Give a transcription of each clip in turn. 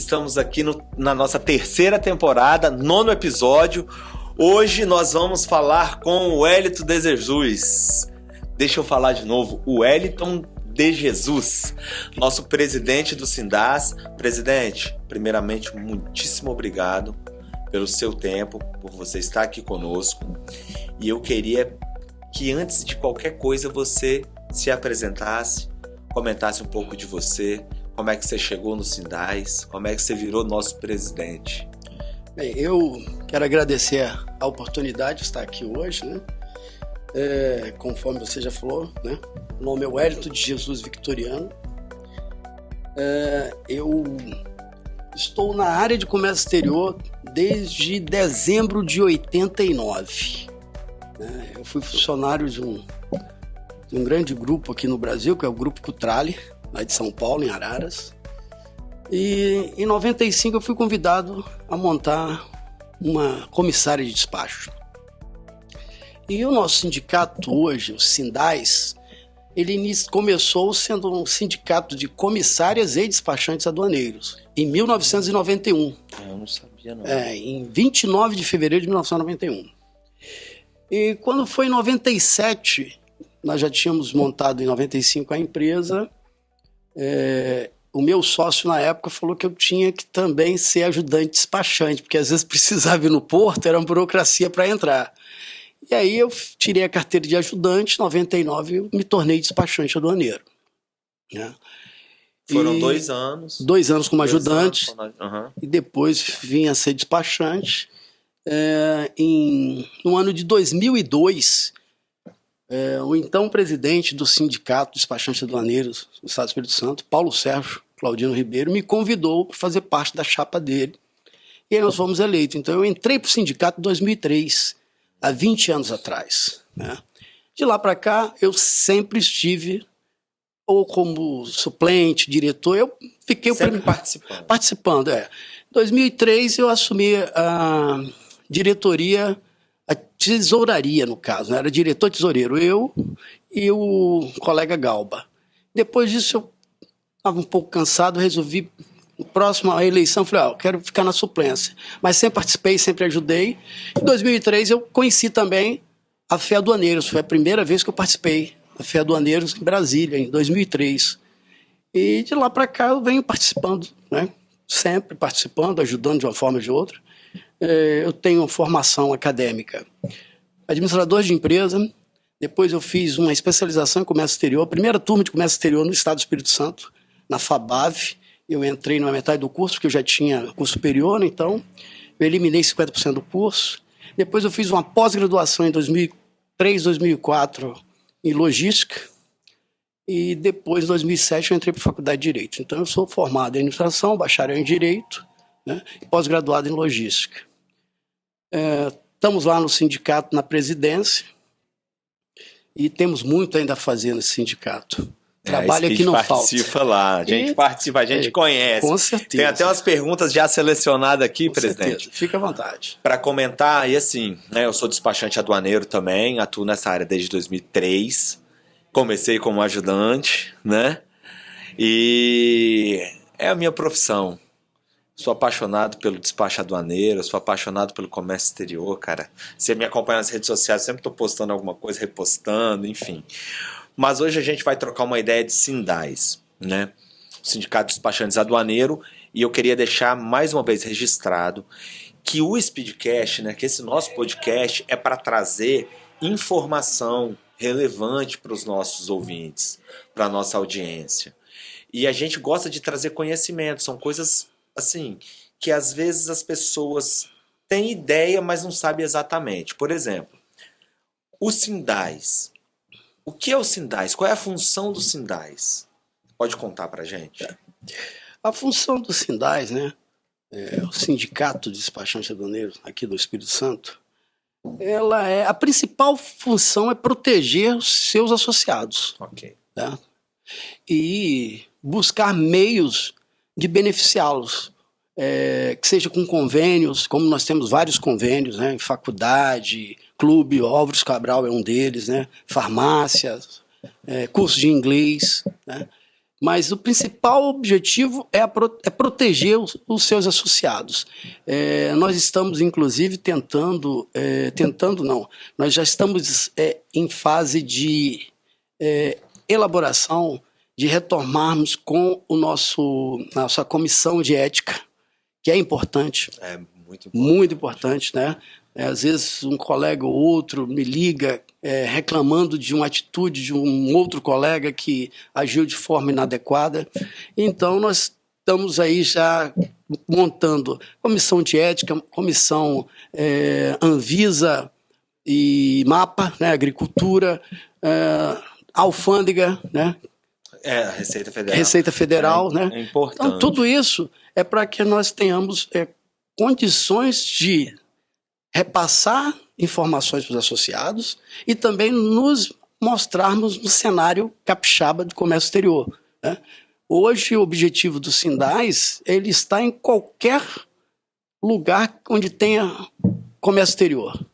estamos aqui na nossa terceira temporada, 9º episódio. Hoje nós vamos falar com o Wellington de Jesus. Deixa eu falar de novo, o Wellington de Jesus, nosso presidente do Sindás. Presidente, primeiramente, muitíssimo obrigado pelo seu tempo, por você estar aqui conosco. E eu queria que antes de qualquer coisa você se apresentasse, comentasse um pouco de você, como é que você chegou no Sindás, como é que você virou nosso presidente. Bem, eu quero agradecer a oportunidade de estar aqui hoje, né? Conforme você já falou, né? O nome é Wellington de Jesus Victoriano. Eu estou na área de comércio exterior desde dezembro de 89. Eu fui funcionário de um grande grupo aqui no Brasil, que é o Grupo Cutrale, lá de São Paulo, em Araras. E em 95 eu fui convidado a montar uma comissária de despacho. E o nosso sindicato hoje, o Sindás, ele começou sendo um sindicato de comissárias e despachantes aduaneiros, em 1991. Eu não sabia, não. Em 29 de fevereiro de 1991. E quando foi em 97, nós já tínhamos montado em 95 a empresa. O meu sócio na época falou que eu tinha que também ser ajudante despachante, porque às vezes precisava ir no porto, era uma burocracia para entrar. E aí eu tirei a carteira de ajudante, em 99 eu me tornei despachante aduaneiro. Né? Foram 2 anos. 2 anos como ajudante, Uhum. e depois vim a ser despachante. No ano de 2002, o então presidente do Sindicato de Despachantes Aduaneiros do Estado do Espírito Santo, Paulo Sérgio Claudino Ribeiro, me convidou para fazer parte da chapa dele. E aí nós fomos eleitos. Então eu entrei para o sindicato em 2003, há 20 anos atrás. Né? De lá para cá, eu sempre estive ou como suplente, diretor, eu fiquei sempre participando. Em 2003 eu assumi a diretoria, a tesouraria no caso, né? Era diretor tesoureiro, eu e o colega Galba. Depois disso eu estava um pouco cansado, resolvi, próxima eleição, falei, eu quero ficar na suplência. Mas sempre participei, sempre ajudei. Em 2003 eu conheci também a FE Aduaneiros, foi a primeira vez que eu participei da FE Aduaneiros em Brasília, em 2003. E de lá para cá eu venho participando, né? Sempre participando, ajudando de uma forma ou de outra. Eu tenho formação acadêmica, administrador de empresa, depois eu fiz uma especialização em comércio exterior, a primeira turma de comércio exterior no Estado do Espírito Santo, na FABAV. Eu entrei na metade do curso, porque eu já tinha curso superior, então eu eliminei 50% do curso. Depois eu fiz uma pós-graduação em 2003, 2004 em logística, e depois, em 2007, eu entrei para a Faculdade de Direito. Então eu sou formado em administração, bacharel em Direito, né, e pós-graduado em logística. Estamos lá no sindicato, na presidência, e temos muito ainda a fazer nesse sindicato. Trabalho aqui não falta. A gente participa lá, a gente conhece. Com certeza. Tem até umas perguntas já selecionadas aqui, com presidente. Certeza. Fica à vontade. Para comentar, e assim, né, eu sou despachante aduaneiro também, atuo nessa área desde 2003, comecei como ajudante, né, e é a minha profissão. Sou apaixonado pelo despacho aduaneiro, sou apaixonado pelo comércio exterior, cara. Você me acompanha nas redes sociais, sempre estou postando alguma coisa, repostando, enfim. Mas hoje a gente vai trocar uma ideia de Sindás, né? O Sindicato de Despachantes Aduaneiro, e eu queria deixar mais uma vez registrado que o Speedcast, né, que esse nosso podcast é para trazer informação relevante para os nossos ouvintes, para a nossa audiência. E a gente gosta de trazer conhecimento, são coisas assim que às vezes as pessoas têm ideia, mas não sabem exatamente. Por exemplo, o Sindás. O que é o Sindás? Qual é a função do Sindás? Pode contar pra gente? A função do Sindás, né? O Sindicato de Despachantes Aduaneiros aqui do Espírito Santo, a principal função é proteger os seus associados. Ok. Tá? E buscar meios de beneficiá-los. Que seja com convênios, como nós temos vários convênios, né, em faculdade, clube, Álvares Cabral é um deles, né, farmácias, curso de inglês, né, Mas o principal objetivo é proteger os seus associados. Nós estamos, inclusive, nós já estamos em fase de elaboração, de retomarmos com nossa comissão de ética, que é importante. É muito importante. Muito importante, né? Às vezes um colega ou outro me liga reclamando de uma atitude de um outro colega que agiu de forma inadequada. Então, nós estamos aí já montando comissão de ética, comissão Anvisa e MAPA, né? Agricultura, alfândega, né? Receita Federal. Receita Federal, né? É importante. Então, tudo isso é para que nós tenhamos condições de repassar informações para os associados e também nos mostrarmos no cenário capixaba de comércio exterior, né? Hoje, o objetivo do Sindais, ele está em qualquer lugar onde tenha comércio exterior.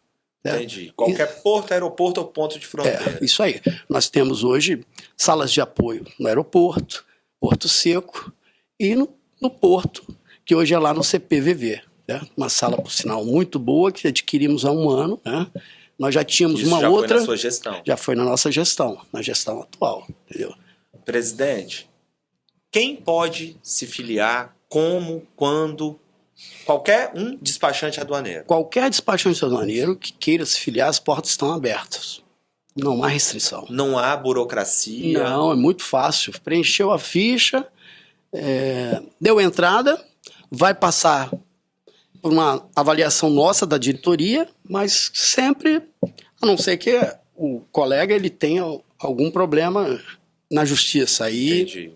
Né? Entendi. Qualquer porto, aeroporto ou ponto de fronteira. Isso aí. Nós temos hoje salas de apoio no aeroporto, Porto Seco e no porto, que hoje é lá no CPVV. Né? Uma sala, por sinal, muito boa, que adquirimos há um ano. Né? Nós já tínhamos Isso uma já outra... foi na sua gestão. Já foi na nossa gestão, na gestão atual. Entendeu? Presidente, quem pode se filiar, como, quando... Qualquer um despachante aduaneiro. Qualquer despachante aduaneiro que queira se filiar, as portas estão abertas. Não há restrição. Não há burocracia. Não, é muito fácil. Preencheu a ficha, deu entrada, vai passar por uma avaliação nossa da diretoria, mas sempre, a não ser que o colega ele tenha algum problema na justiça. Entendi.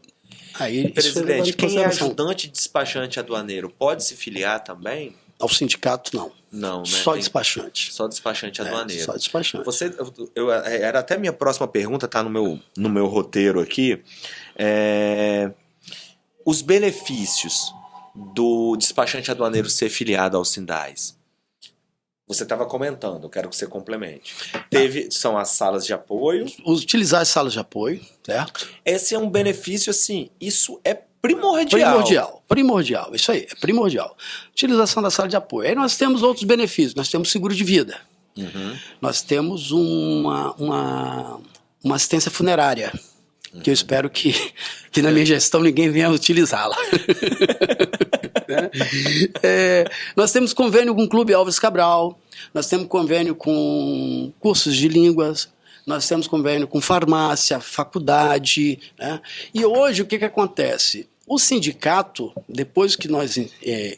Aí, presidente, quem é ajudante despachante aduaneiro pode se filiar também? Ao sindicato, não. Não, né? Só despachante. Só despachante aduaneiro. Só despachante. Era até minha próxima pergunta, tá no meu roteiro aqui. Os benefícios do despachante aduaneiro ser filiado ao Sindais. Você estava comentando, eu quero que você complemente. São as salas de apoio. Utilizar as salas de apoio, certo? Esse é um benefício, assim, isso é primordial. Primordial, isso aí, é primordial. Utilização da sala de apoio. Aí nós temos outros benefícios, nós temos seguro de vida. Uhum. Nós temos uma assistência funerária, que eu espero que na minha gestão ninguém venha utilizá-la. Nós temos convênio com o Clube Alves Cabral, nós temos convênio com cursos de línguas, nós temos convênio com farmácia, faculdade, né? E hoje o que acontece? O sindicato, depois que nós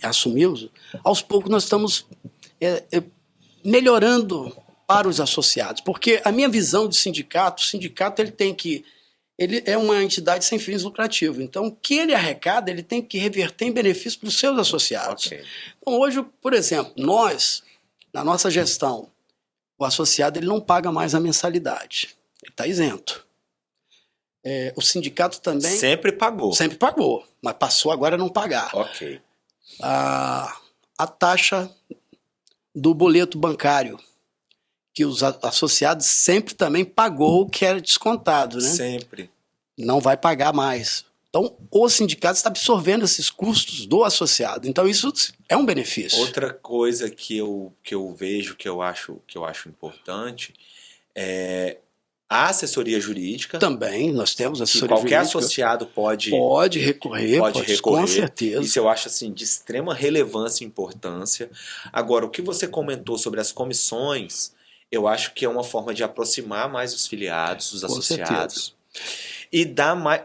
assumimos, aos poucos nós estamos melhorando para os associados, porque a minha visão de sindicato, o sindicato ele é uma entidade sem fins lucrativos. Então, o que ele arrecada, ele tem que reverter em benefício para os seus associados. Okay. Então, hoje, por exemplo, nós, na nossa gestão, o associado ele não paga mais a mensalidade. Ele está isento. O sindicato também... Sempre pagou. Sempre pagou, mas passou agora a não pagar. Ok. A taxa do boleto bancário, que os associados sempre também pagou o que era descontado, né? Sempre. Não vai pagar mais. Então, o sindicato está absorvendo esses custos do associado. Então, isso é um benefício. Outra coisa que eu vejo, que eu acho importante, é a assessoria jurídica. Também, nós temos assessoria que qualquer jurídica. Associado pode recorrer, com certeza. Isso eu acho assim, de extrema relevância e importância. Agora, o que você comentou sobre as comissões... Eu acho que é uma forma de aproximar mais os filiados, os associados. E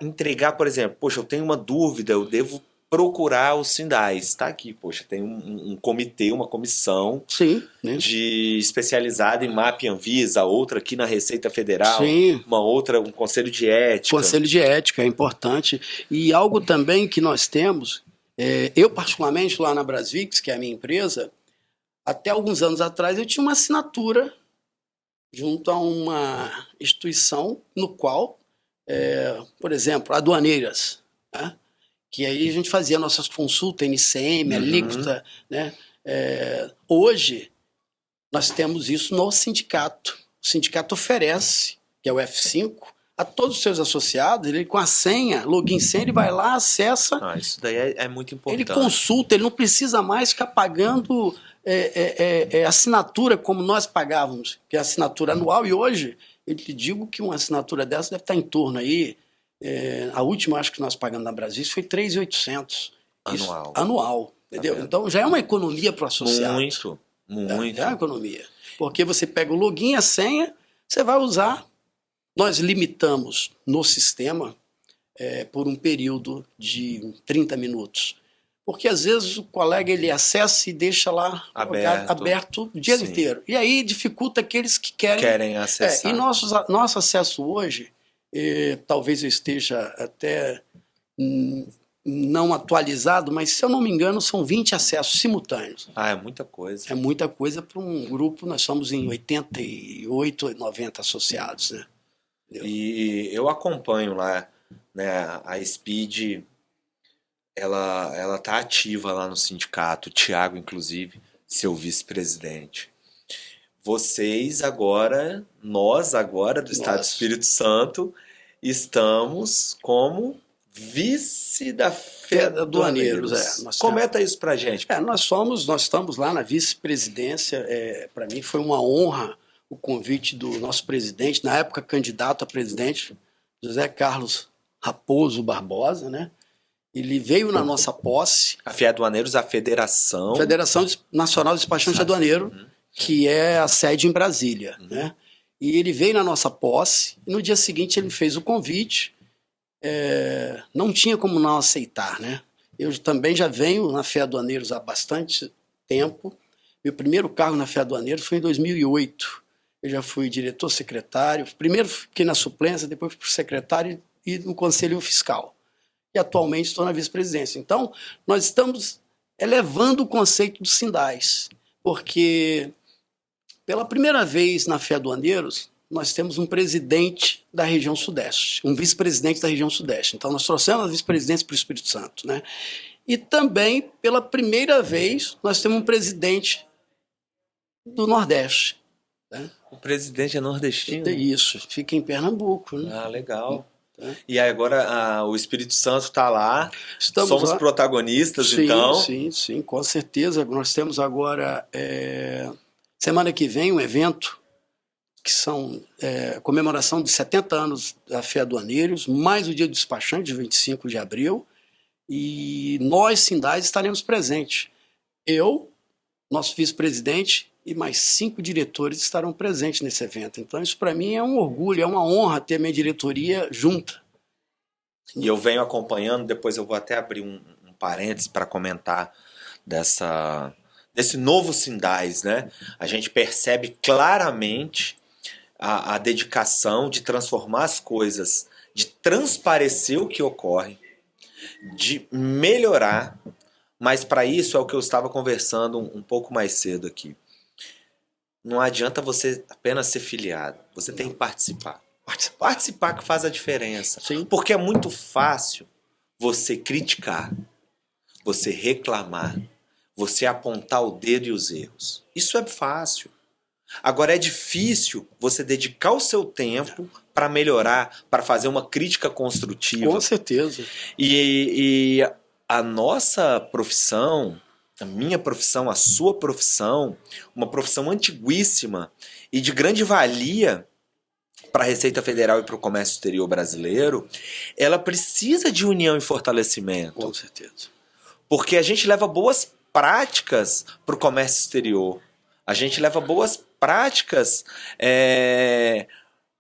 entregar, por exemplo, poxa, eu tenho uma dúvida, eu devo procurar os Sindais. Está aqui, poxa, tem um comitê, uma comissão especializada em MAP e Anvisa, outra aqui na Receita Federal, uma outra, um conselho de ética. Conselho de ética é importante. E algo também que nós temos, eu particularmente lá na Brasvix, que é a minha empresa, até alguns anos atrás eu tinha uma assinatura junto a uma instituição no qual, por exemplo, aduaneiras, né? Que aí a gente fazia nossas consultas, NCM, alíquota, né? Hoje, nós temos isso no sindicato. O sindicato oferece, que é o F5, a todos os seus associados, ele com a senha, login senha, ele vai lá, acessa, Isso daí é muito ele importante. consulta, ele não precisa mais ficar pagando assinatura como nós pagávamos, que é assinatura anual, e hoje eu te digo que uma assinatura dessa deve estar em torno aí, a última acho que nós pagamos na Brasil foi 3.800 Anual. Anual, entendeu? Então já é uma economia para o associado. Muito. Já é uma economia. Porque você pega o login, a senha, você vai usar. Nós limitamos no sistema por um período de 30 minutos. Porque às vezes o colega ele acessa e deixa lá aberto o dia inteiro. E aí dificulta aqueles que querem acessar. E nosso acesso hoje, talvez eu esteja até não atualizado, mas se eu não me engano são 20 acessos simultâneos. É muita coisa. É muita coisa para um grupo, nós somos em 88, 90 associados, né? E eu acompanho lá, né, a Speed, ela tá ativa lá no sindicato, o Thiago, inclusive, seu vice-presidente. Nós agora, do Estado do Espírito Santo, estamos como vice da Feaduaneiros. Comenta isso pra gente. Nós estamos lá na vice-presidência, para mim foi uma honra o convite do nosso presidente, na época candidato a presidente, José Carlos Raposo Barbosa, né? Ele veio na nossa posse. A Feaduaneiros, a Federação Nacional de Despachante Aduaneiro, que é a sede em Brasília, né? E ele veio na nossa posse, e no dia seguinte ele fez o convite, não tinha como não aceitar, né? Eu também já venho na Feaduaneiros há bastante tempo, meu primeiro cargo na Feaduaneiros foi em 2008, eu já fui diretor-secretário, primeiro fiquei na suplência, depois fui secretário e no Conselho Fiscal. E atualmente estou na vice-presidência. Então, nós estamos elevando o conceito dos sindais, porque pela primeira vez na Feaduaneiros, nós temos um presidente da região Sudeste, um vice-presidente da região Sudeste. Então, nós trouxemos a vice-presidência para o Espírito Santo, né? E também, pela primeira vez, nós temos um presidente do Nordeste. Né? O presidente é nordestino? Isso, fica em Pernambuco. Né? Legal. E aí agora o Espírito Santo está lá, somos lá. Protagonistas, sim, então? Sim, com certeza. Nós temos agora, semana que vem, um evento que são comemoração de 70 anos da Feaduaneiros, mais o Dia do Despachante, de 25 de abril, e nós, sindais, estaremos presentes. Eu, nosso vice-presidente e mais 5 diretores estarão presentes nesse evento. Então isso para mim é um orgulho, é uma honra ter a minha diretoria junta. E eu venho acompanhando, depois eu vou até abrir um parênteses para comentar desse novo Sindais, né? A gente percebe claramente a dedicação de transformar as coisas, de transparecer o que ocorre, de melhorar, mas para isso é o que eu estava conversando um pouco mais cedo aqui. Não adianta você apenas ser filiado, você tem que participar. Participar que faz a diferença. Sim. Porque é muito fácil você criticar, você reclamar, você apontar o dedo e os erros. Isso é fácil. Agora é difícil você dedicar o seu tempo para melhorar, para fazer uma crítica construtiva. Com certeza. E a nossa profissão, a minha profissão, a sua profissão, uma profissão antiguíssima e de grande valia para a Receita Federal e para o comércio exterior brasileiro, ela precisa de união e fortalecimento. Com certeza. Porque a gente leva boas práticas para o comércio exterior. A gente leva boas práticas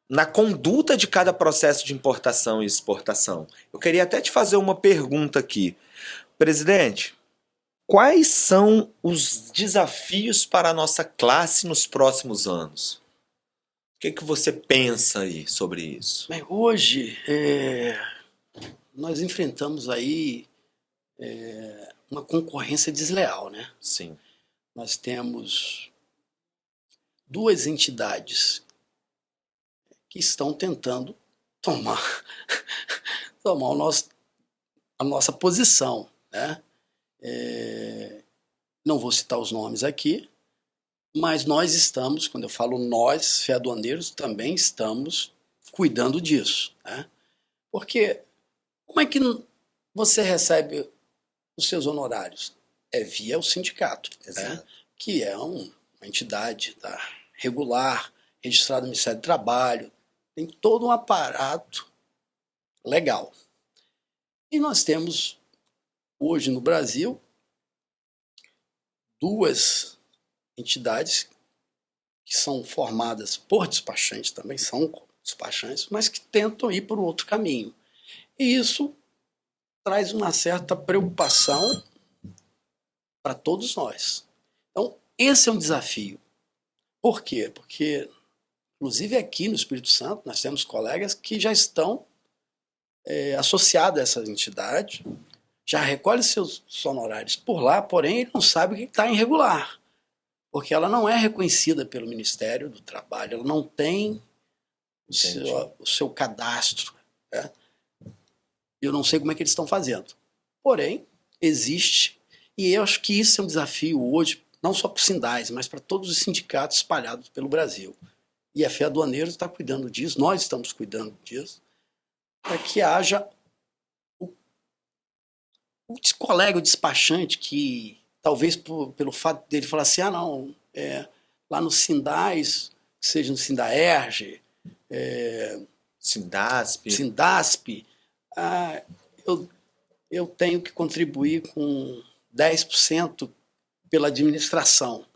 na conduta de cada processo de importação e exportação. Eu queria até te fazer uma pergunta aqui. Presidente, quais são os desafios para a nossa classe nos próximos anos? O que você pensa aí sobre isso? Bem, hoje, nós enfrentamos aí uma concorrência desleal, né? Sim. Nós temos 2 entidades que estão tentando tomar a nossa posição, né? Não vou citar os nomes aqui, mas nós estamos, quando eu falo nós, Feaduaneiros, também estamos cuidando disso, né? Porque como é que você recebe os seus honorários? É via o sindicato, né? Que é uma entidade, tá, regular, registrada no Ministério do Trabalho, tem todo um aparato legal. E nós temos, hoje no Brasil, duas entidades que são formadas por despachantes, também são despachantes, mas que tentam ir por outro caminho. E isso traz uma certa preocupação para todos nós. Então, esse é um desafio. Por quê? Porque, inclusive aqui no Espírito Santo, nós temos colegas que já estão associados a essa entidade, já recolhe seus honorários por lá, porém ele não sabe que está irregular, porque ela não é reconhecida pelo Ministério do Trabalho, ela não tem o seu cadastro, né? Eu não sei como é que eles estão fazendo. Porém, existe, e eu acho que isso é um desafio hoje, não só para os sindais, mas para todos os sindicatos espalhados pelo Brasil. E a FEA Aduaneiros está cuidando disso, nós estamos cuidando disso, para que haja o colega, o despachante, que talvez pelo fato dele falar assim, não, lá no Sindais, seja no Sindaerge, Sindasp, eu tenho que contribuir com 10% pela administração.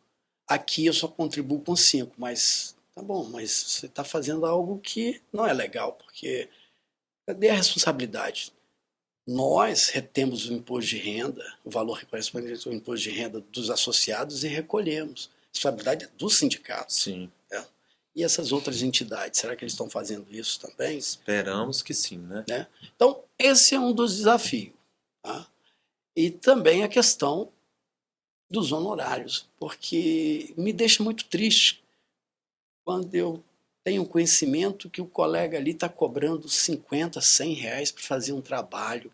Aqui eu só contribuo com 5%, mas tá bom, mas você está fazendo algo que não é legal, porque cadê a responsabilidade? Nós retemos o imposto de renda, o valor correspondente ao imposto de renda dos associados e recolhemos. A responsabilidade é do sindicato. Sim. E essas outras entidades, será que eles estão fazendo isso também? Esperamos que sim, né? Então, esse é um dos desafios. Tá? E também a questão dos honorários, porque me deixa muito triste quando eu tenho conhecimento que o colega ali está cobrando 50, 100 reais para fazer um trabalho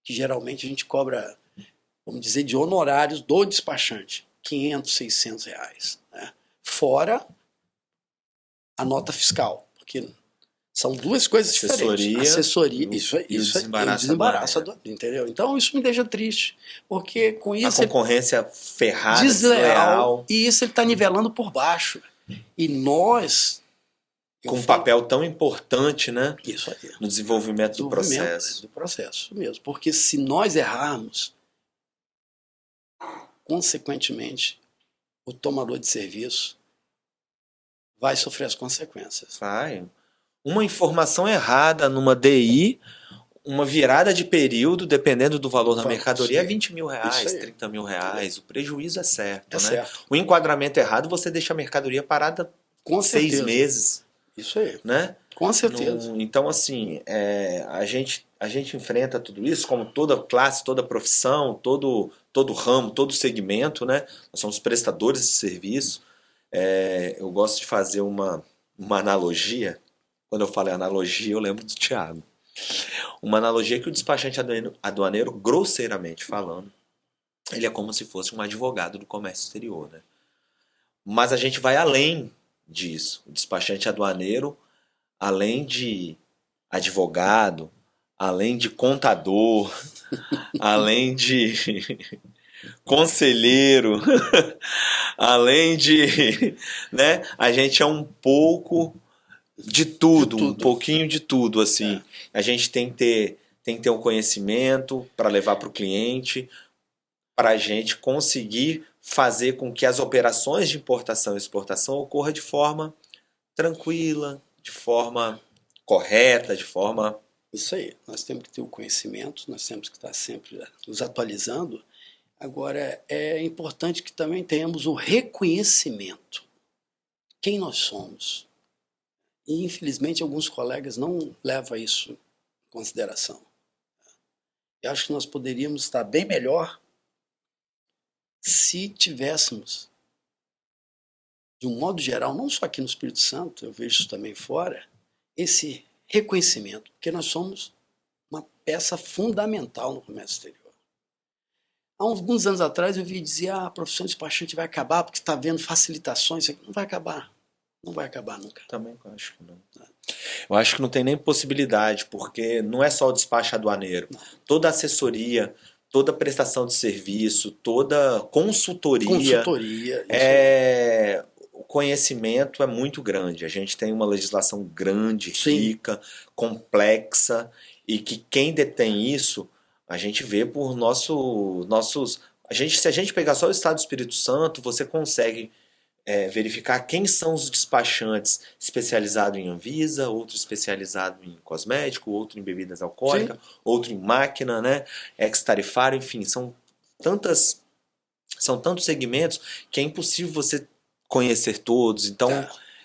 que geralmente a gente cobra, vamos dizer, de honorários do despachante, 500, 600 reais. Né? Fora a nota fiscal, porque são duas coisas diferentes. Assessoria, isso desembaraça, entendeu? Então isso me deixa triste, porque com isso a concorrência ferrada, desleal, e isso ele está nivelando por baixo. E nós com um papel tão importante, né? Isso aí. No desenvolvimento do processo. Do processo mesmo, porque se nós errarmos, consequentemente, o tomador de serviço vai sofrer as consequências. Vai. Uma informação errada numa DI, uma virada de período, dependendo do valor da mercadoria, é 20 mil reais, 30 mil reais. O prejuízo é certo, né? Certo. O enquadramento errado, você deixa a mercadoria parada com 6 meses. Isso aí. Né? Com certeza. Então, assim, a gente enfrenta tudo isso, como toda classe, toda profissão, todo ramo, todo segmento, né? Nós somos prestadores de serviço. Eu gosto de fazer uma analogia. Quando eu falo analogia, eu lembro do Thiago. Uma analogia que o despachante aduaneiro, grosseiramente falando, ele é como se fosse um advogado do comércio exterior, né? Mas a gente vai além disso. O despachante aduaneiro, além de advogado, além de contador, além de conselheiro, além de, né, a gente é um pouco de tudo, um pouquinho de tudo, assim. A gente tem que ter um conhecimento para levar para o cliente, para a gente conseguir fazer com que as operações de importação e exportação ocorram de forma tranquila, de forma correta, de forma... Isso aí, nós temos que ter o conhecimento, nós temos que estar sempre nos atualizando. Agora, é importante que também tenhamos o reconhecimento. Quem nós somos. E, infelizmente, alguns colegas não levam isso em consideração. Eu acho que nós poderíamos estar bem melhor se tivéssemos, de um modo geral, não só aqui no Espírito Santo, eu vejo isso também fora, esse reconhecimento, porque nós somos uma peça fundamental no comércio exterior. Há alguns anos atrás eu vi dizer a profissão de despachante vai acabar porque está havendo facilitações. Isso aqui não vai acabar. Não vai acabar nunca. Também acho que não. Eu acho que não tem nem possibilidade, porque não é só o despacho aduaneiro. Toda assessoria, toda prestação de serviço, toda consultoria, o conhecimento é muito grande. A gente tem uma legislação grande, rica, complexa, e que quem detém isso, a gente vê por nossos... Se a gente pegar só o Estado do Espírito Santo, você consegue verificar quem são os despachantes especializados em Anvisa, outro especializado em cosmético, outro em bebidas alcoólicas, outro em máquina, né? Ex-tarifário, enfim, são tantos segmentos que é impossível você conhecer todos. Então,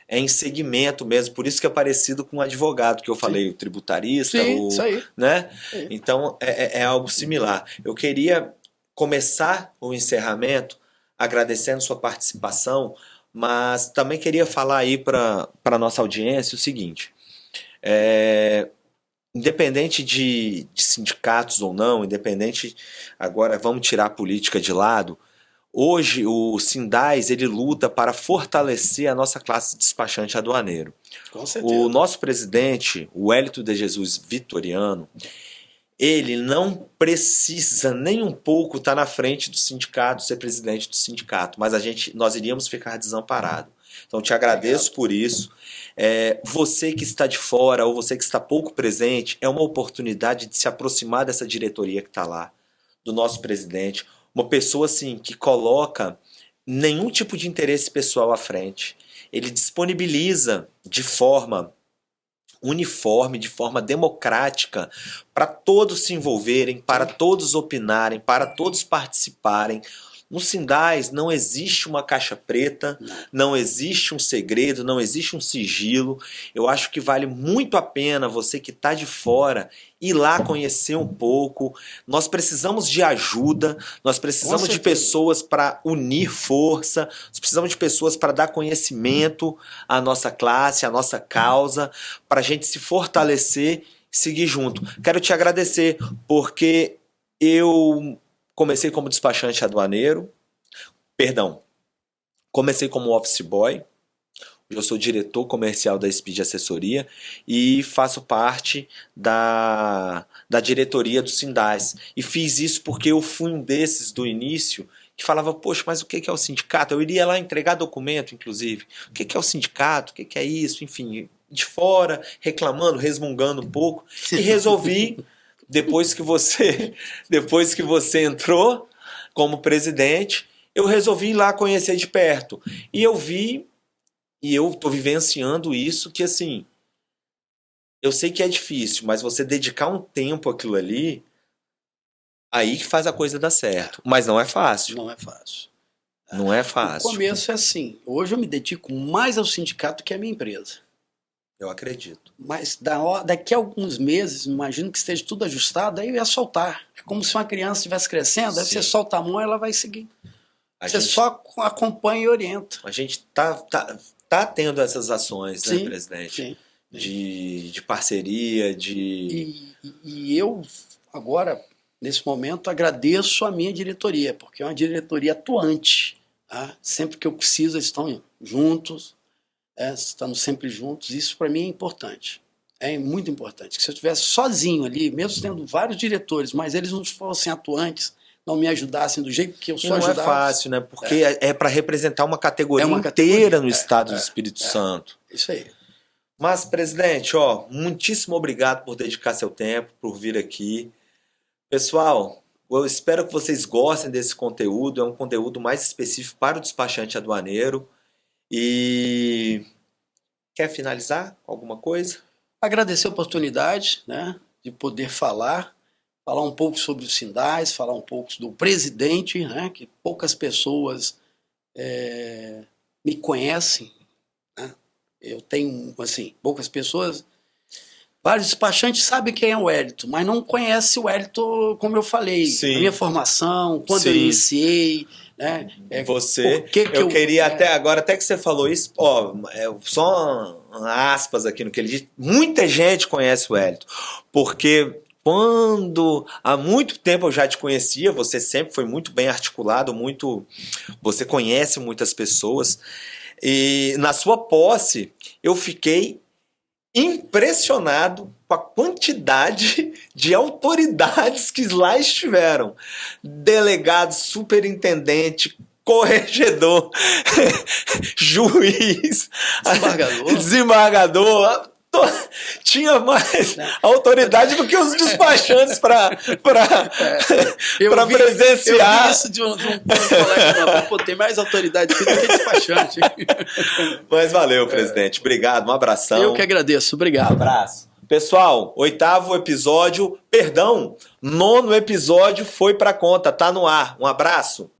é em segmento mesmo, por isso que é parecido com o advogado que eu falei, o tributarista, isso aí. Né? Então, é algo similar. Eu queria começar o encerramento agradecendo sua participação, mas também queria falar aí para a nossa audiência o seguinte: independente de sindicatos ou não, independente, agora vamos tirar a política de lado, hoje o Sindais ele luta para fortalecer a nossa classe de despachante aduaneiro. Com certeza. O nosso presidente, o Wellington de Jesus Vitoriano, ele não precisa nem um pouco estar na frente do sindicato, ser presidente do sindicato, mas nós iríamos ficar desamparados. Então te agradeço por isso. Você que está de fora ou você que está pouco presente, é uma oportunidade de se aproximar dessa diretoria que está lá, do nosso presidente, uma pessoa assim que coloca nenhum tipo de interesse pessoal à frente. Ele disponibiliza de forma uniforme, de forma democrática, para todos se envolverem, para todos opinarem, para todos participarem. No Sindais não existe uma caixa preta, não existe um segredo, não existe um sigilo. Eu acho que vale muito a pena você que está de fora ir lá conhecer um pouco. Nós precisamos de ajuda, nós precisamos de pessoas para unir força, nós precisamos de pessoas para dar conhecimento à nossa classe, à nossa causa, para a gente se fortalecer e seguir junto. Quero te agradecer, porque eu comecei como despachante aduaneiro, comecei como office boy, eu sou diretor comercial da Speed Assessoria e faço parte da diretoria do Sindais. E fiz isso porque eu fui um desses do início que falava, poxa, mas o que é o sindicato? Eu iria lá entregar documento, inclusive. O que é o sindicato? O que é isso? Enfim, de fora, reclamando, resmungando um pouco. E resolvi, depois que você entrou como presidente, eu resolvi ir lá conhecer de perto. E eu vi, e eu estou vivenciando isso, que assim, eu sei que é difícil, mas você dedicar um tempo àquilo ali, aí que faz a coisa dar certo. Mas não é fácil. Não é fácil. Não é fácil. No começo é assim, hoje eu me dedico mais ao sindicato que à minha empresa. Eu acredito. Mas daqui a alguns meses, imagino que esteja tudo ajustado, aí eu ia soltar. É como se uma criança estivesse crescendo, aí você solta a mão e ela vai seguir. Você só acompanha e orienta. A gente tá tendo essas ações, né, presidente? Sim. De parceria, E eu, agora, nesse momento, agradeço a minha diretoria, porque é uma diretoria atuante. Tá? Sempre que eu preciso, eles estão juntos. Estamos sempre juntos, isso para mim é importante, é muito importante, que se eu estivesse sozinho ali, mesmo tendo vários diretores, mas eles não fossem atuantes, não me ajudassem do jeito que eu sou ajudado. Não é fácil, né, porque é para representar uma categoria inteira no estado do Espírito Santo. Isso aí. Mas, presidente, muitíssimo obrigado por dedicar seu tempo, por vir aqui. Pessoal, eu espero que vocês gostem desse conteúdo, é um conteúdo mais específico para o despachante aduaneiro. E quer finalizar com alguma coisa? Agradecer a oportunidade, né, de poder falar um pouco sobre os Sindais, falar um pouco do presidente, né, que poucas pessoas me conhecem. Né? Eu tenho, assim, poucas pessoas. Vários despachantes sabem quem é o Wellington, mas não conhecem o Wellington, como eu falei, a minha formação, quando eu iniciei. Né? Eu queria até que você falou isso, só aspas aqui no que ele disse, muita gente conhece o Wellington, porque quando há muito tempo eu já te conhecia, você sempre foi muito bem articulado, você conhece muitas pessoas, E na sua posse, eu fiquei impressionado com a quantidade de autoridades que lá estiveram. Delegado, superintendente, corregedor, juiz, desembargador. Tinha mais autoridade do que os despachantes para presenciar. Eu vi isso de um colega. Pô, tem mais autoridade aqui do que despachante. Mas valeu, presidente. Obrigado, um abração. Eu que agradeço. Obrigado. Um abraço. Pessoal, 8º episódio, perdão, 9º episódio foi pra conta, tá no ar. Um abraço.